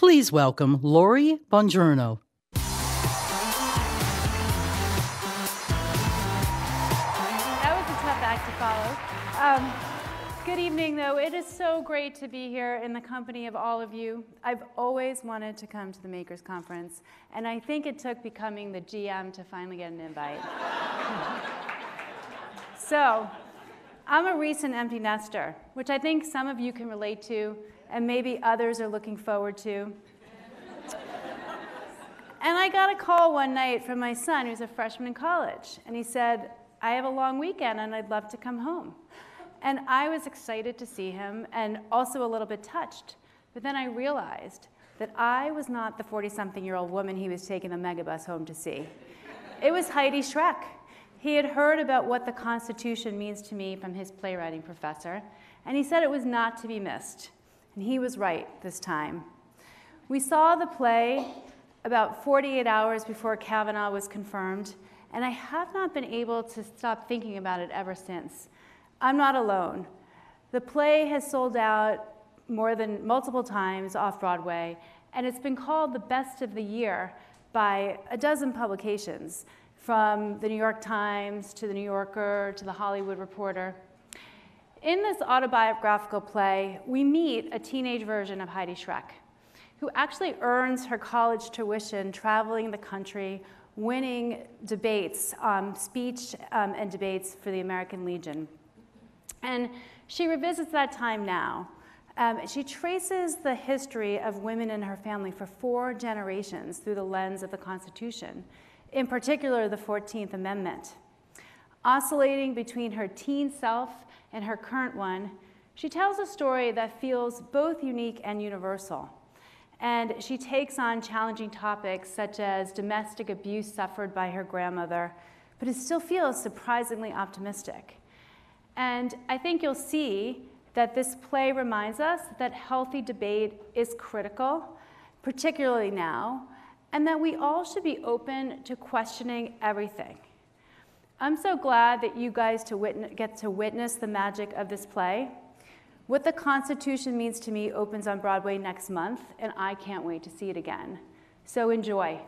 Please welcome Lori Bongiorno. That was a tough act to follow. Good evening, though. It is so great to be here in the company of all of you. I've always wanted to come to the Makers Conference, and I think it took becoming the GM to finally get an invite. So, I'm a recent empty nester, which I think some of you can relate to, and maybe others are looking forward to. And I got a call one night from my son, who's a freshman in college, and he said, I have a long weekend and I'd love to come home. And I was excited to see him and also a little bit touched. But then I realized that I was not the 40-something-year-old woman he was taking the megabus home to see. It was Heidi Schreck. He had heard about what the Constitution means to me from his playwriting professor, and he said it was not to be missed. And he was right this time. We saw the play about 48 hours before Kavanaugh was confirmed, and I have not been able to stop thinking about it ever since. I'm not alone. The play has sold out multiple times off-Broadway, and it's been called the best of the year by a dozen publications, from the New York Times to the New Yorker to the Hollywood Reporter. In this autobiographical play, we meet a teenage version of Heidi Schreck, who actually earns her college tuition traveling the country, winning debates, speech and debates for the American Legion. And she revisits that time now. She traces the history of women in her family for 4 generations through the lens of the Constitution, in particular the 14th Amendment. Oscillating between her teen self and her current one, she tells a story that feels both unique and universal. And she takes on challenging topics such as domestic abuse suffered by her grandmother, but it still feels surprisingly optimistic. And I think you'll see that this play reminds us that healthy debate is critical, particularly now, and that we all should be open to questioning everything. I'm so glad that you guys get to witness the magic of this play. What the Constitution Means to Me opens on Broadway next month, and I can't wait to see it again. So enjoy.